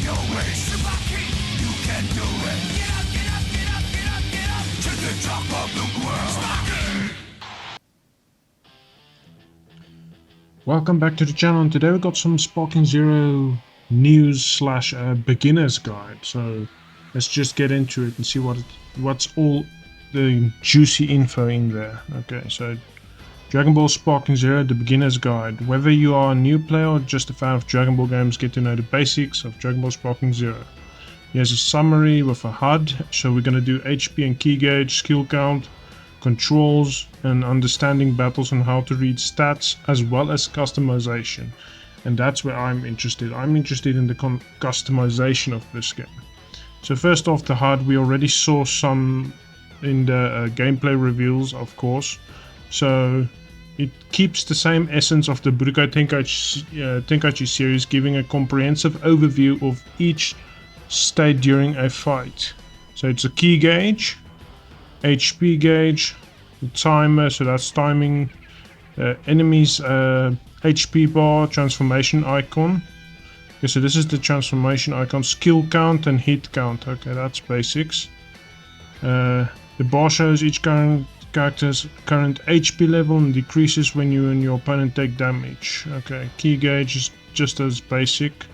your way. You can do it. To the top of the world. Welcome back to the channel, and today we got some Sparking Zero news slash beginner's guide. So let's just get into it and see what's all the juicy info in there. Okay, so Dragon Ball Sparking Zero, the beginner's guide. Whether you are a new player or just a fan of Dragon Ball games, get to know the basics of Dragon Ball Sparking Zero. Here's a summary with a HUD. So we're going to do HP and key gauge, skill count, controls, and understanding battles and how to read stats, as well as customization. And that's where I'm interested. I'm interested in the customization of this game. So first off, the HUD, we already saw some in the gameplay reveals, of course. So it keeps the same essence of the Budokai Tenkaichi Series, giving a comprehensive overview of each state during a fight. So it's a key gauge, HP gauge, the timer, so that's timing, enemies HP bar, transformation icon. Okay, so this is the transformation icon, skill count and hit count. Okay, that's basics. The bar shows each character's current HP level and decreases when you and your opponent take damage. Okay, key gauge is just as basic.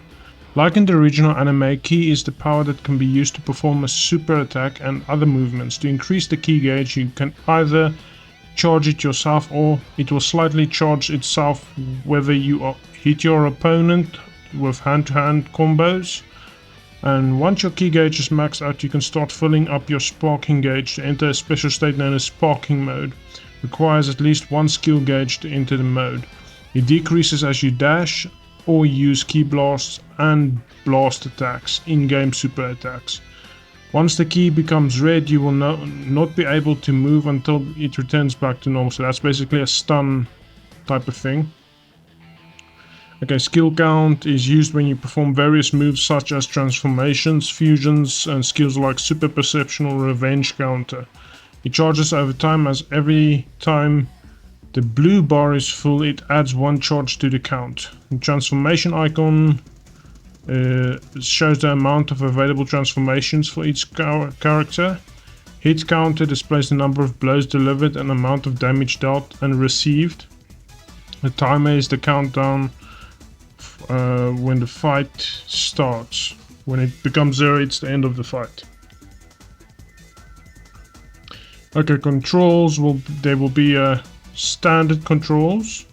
Like in the original anime, ki is the power that can be used to perform a super attack and other movements. To increase the ki gauge, you can either charge it yourself or it will slightly charge itself whether you hit your opponent with hand-to-hand combos. And once your ki gauge is maxed out, you can start filling up your sparking gauge to enter a special state known as sparking mode. Requires at least one skill gauge to enter the mode. It decreases as you dash or use ki blasts and blast attacks, in-game super attacks. Once the key becomes red, you will not be able to move until it returns back to normal. So that's basically a stun type of thing. Okay, skill count is used when you perform various moves such as transformations, fusions, and skills like super perception or revenge counter. It charges over time, as every time the blue bar is full, it adds one charge to the count. The transformation icon shows the amount of available transformations for each character. Hit counter displays the number of blows delivered and amount of damage dealt and received. The timer is the countdown when the fight starts. When it becomes 0, it's the end of the fight. Okay, controls, there will be standard controls.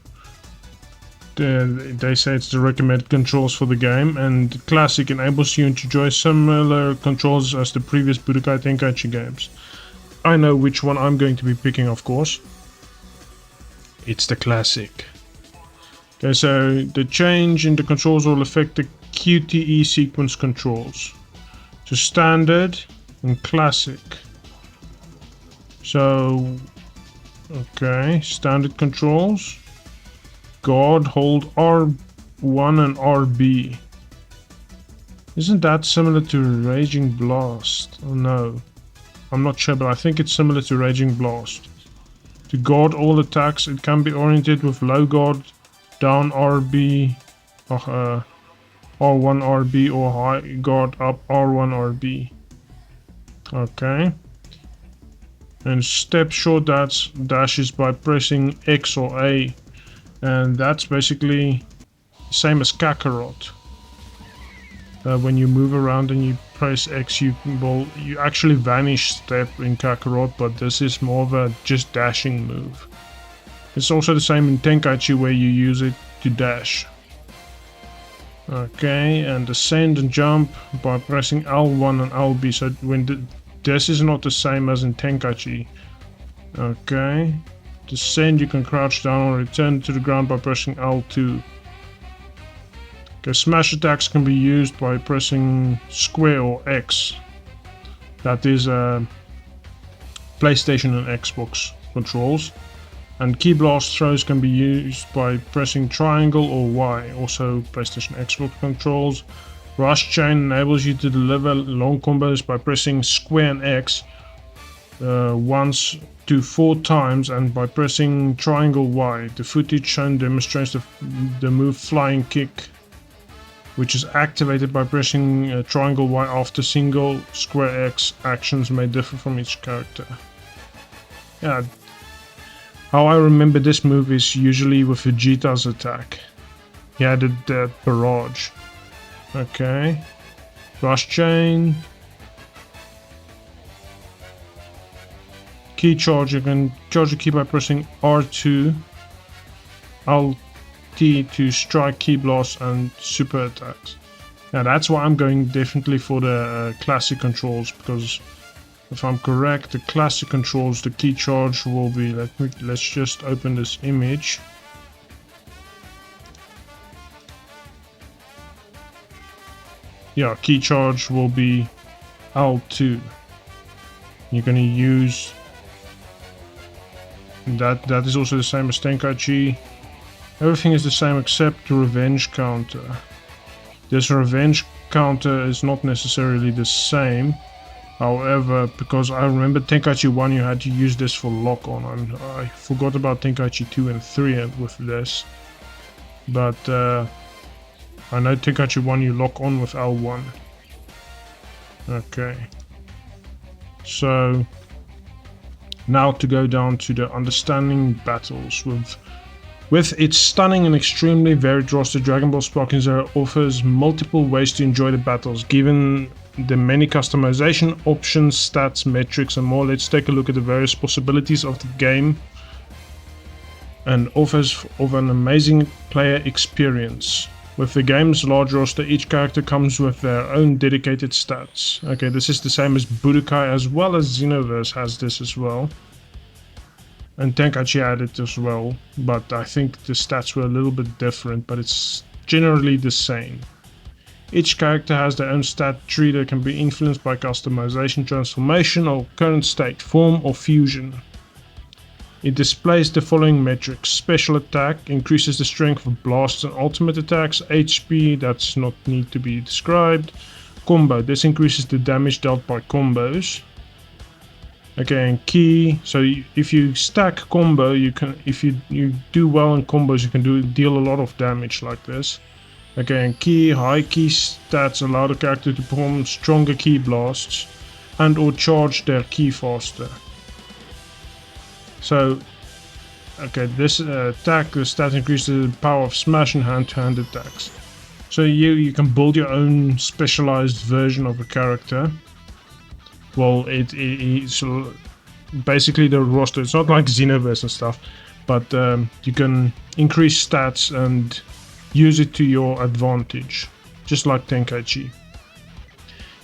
They say it's the recommended controls for the game, and classic enables you to enjoy similar controls as the previous Budokai Tenkaichi games. I know which one I'm going to be picking, of course. It's the classic. Okay, so the change in the controls will affect the QTE sequence controls. So standard and classic. So okay, standard controls. Guard, hold R1 and RB. Isn't that similar to Raging Blast? Oh no, I'm not sure, but I think it's similar to Raging Blast. To guard all attacks, it can be oriented with low guard, down RB, R1 RB, or high guard up R1 RB. Okay. And step short dashes by pressing X or A, and that's basically the same as Kakarot. When you move around and you press X, you actually vanish step in Kakarot, but this is more of a just dashing move. It's also the same in Tenkaichi, where you use it to dash. Okay, and ascend and jump by pressing L1 and LB. So when this is not the same as in Tenkaichi. Okay. Descend, you can crouch down or return to the ground by pressing L2. Okay, smash attacks can be used by pressing square or X. That is PlayStation and Xbox controls. And key blast throws can be used by pressing triangle or Y, also PlayStation Xbox controls. Rush chain enables you to deliver long combos by pressing square and X once to 4 times, and by pressing triangle Y. The footage shown demonstrates the move flying kick. which is activated by pressing triangle Y after single square X. Actions may differ from each character. Yeah, how I remember this move is usually with Vegeta's attack. He added that barrage. Okay. Rush chain. Key charge. You can charge a key by pressing R2, LT to strike, key blast, and super attacks. Now that's why I'm going definitely for the classic controls, because if I'm correct, the classic controls, the key charge will be. Let's just open this image. Yeah, key charge will be L2. You're gonna use that. That is also the same as Tenkaichi. Everything is the same except the revenge counter. This revenge counter is not necessarily the same. However, because I remember Tenkaichi 1 you had to use this for lock on. I forgot about Tenkaichi 2 and 3 with this. But I know Tenkaichi 1 you lock on with L1. Okay. So now to go down to the understanding battles. With its stunning and extremely varied roster, Dragon Ball Sparking Zero offers multiple ways to enjoy the battles. Given the many customization options, stats, metrics and more, let's take a look at the various possibilities of the game and offers of an amazing player experience. With the game's large roster, each character comes with their own dedicated stats. Okay, this is the same as Budokai, as well as Xenoverse has this as well. And Tenkaichi had it as well, but I think the stats were a little bit different, but it's generally the same. Each character has their own stat tree that can be influenced by customization, transformation, or current state, form, or fusion. It displays the following metrics. Special attack increases the strength of blasts and ultimate attacks. HP, that's not need to be described. Combo, this increases the damage dealt by combos. Okay, and key, so if you stack combo, you can, if you do well in combos, you can deal a lot of damage like this. Okay, and key, high key stats allow the character to perform stronger key blasts and or charge their key faster. So, okay, this attack, the stat increases the power of smash and hand-to-hand attacks. So you can build your own specialized version of a character. Well, it's basically the roster. It's not like Xenoverse and stuff, but you can increase stats and use it to your advantage, just like Tenkaichi.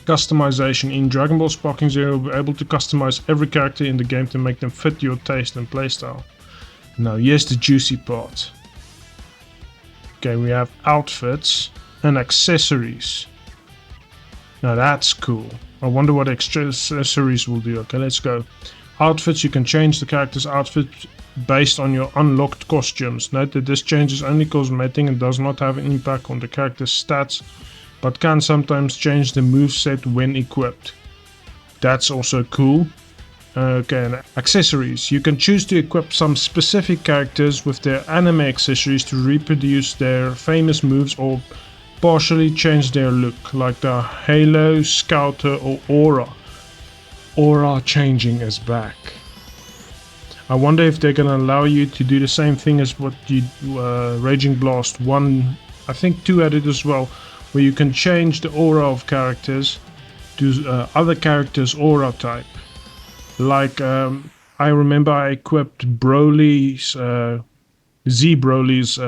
Customization. In Dragon Ball Sparking Zero, you'll be able to customize every character in the game to make them fit your taste and playstyle. Now, here's the juicy part. Okay, we have outfits and accessories. Now that's cool. I wonder what accessories will do. Okay, let's go. Outfits. You can change the character's outfit based on your unlocked costumes. Note that this change is only cosmetic and does not have an impact on the character's stats, but can sometimes change the moveset when equipped. That's also cool. Okay, and accessories. You can choose to equip some specific characters with their anime accessories to reproduce their famous moves or partially change their look, like the Halo, Scouter or Aura. Aura changing is back. I wonder if they're gonna allow you to do the same thing as what you Raging Blast 1, I think 2 had it as well, where you can change the aura of characters to other characters' aura type. Like I remember I equipped Broly's Z Broly's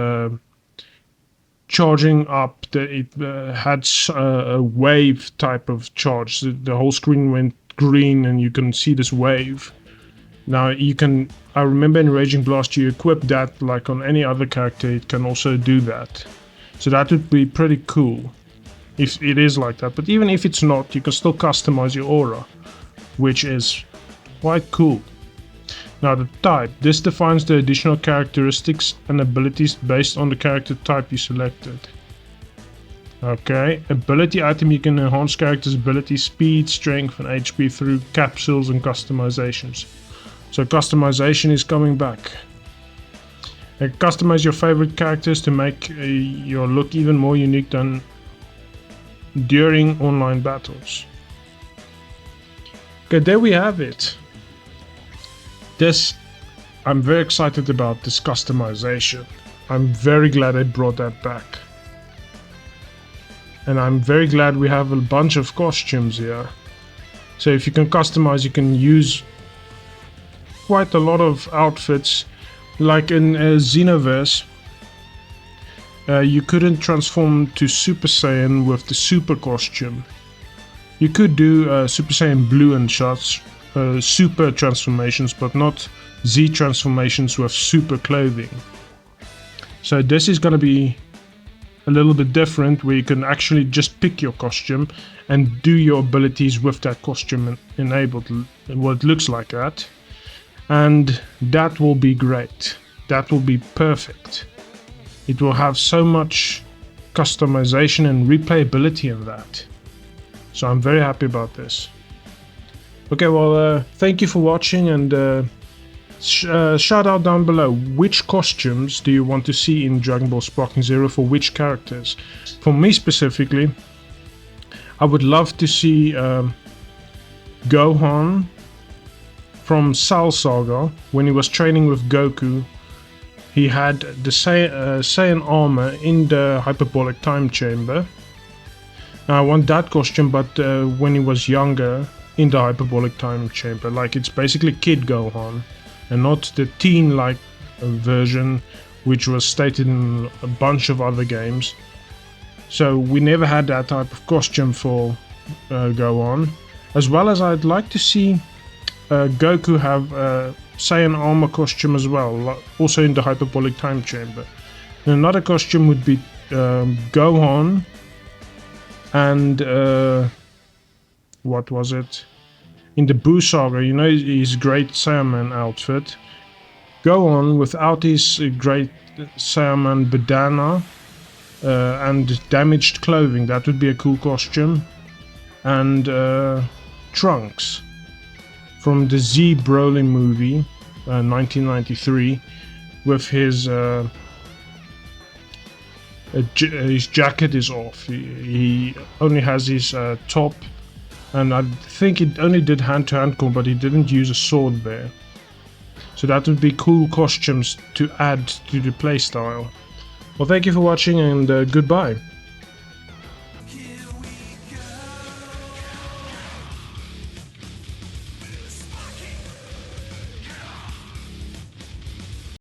charging up. It had a wave type of charge. The whole screen went green and you can see this wave. Now you can, I remember in Raging Blast you equip that like on any other character, it can also do that. So that would be pretty cool if it is like that. But even if it's not, you can still customize your aura, which is quite cool. Now the type, this defines the additional characteristics and abilities based on the character type you selected. Okay, ability item, you can enhance character's ability, speed, strength and HP through capsules and customizations. So customization is coming back. Customize your favorite characters to make your look even more unique than during online battles. Okay, there we have it. I'm very excited about this customization. I'm very glad I brought that back. And I'm very glad we have a bunch of costumes here. So if you can customize, you can use quite a lot of outfits. Like in Xenoverse, you couldn't transform to Super Saiyan with the Super costume. You could do Super Saiyan Blue and such, Super transformations, but not Z transformations with Super clothing. So this is going to be a little bit different, where you can actually just pick your costume and do your abilities with that costume enabled, what looks like that. And that will be great. That will be perfect. It will have so much customization and replayability in that. So I'm very happy about this. Okay, well, thank you for watching, and shout out down below, which costumes do you want to see in Dragon Ball Sparking Zero for which characters? For me specifically, I would love to see Gohan from Cell Saga. When he was training with Goku, he had the Saiyan armor in the hyperbolic time chamber. Now I want that costume, but when he was younger in the hyperbolic time chamber, like it's basically Kid Gohan, and not the teen-like version, which was stated in a bunch of other games. So we never had that type of costume for Gohan. As well as I'd like to see Goku have a Saiyan armor costume as well, also in the hyperbolic time chamber. And another costume would be Gohan and what was it? In the Buu Saga, you know, his great Saiyaman outfit. Gohan without his great Saiyaman bandana and damaged clothing. That would be a cool costume. And Trunks from the Z Broly movie, 1993, with his jacket is off. He only has his top, and I think it only did hand-to-hand combat. He didn't use a sword there. So that would be cool costumes to add to the playstyle. Well, thank you for watching, and goodbye.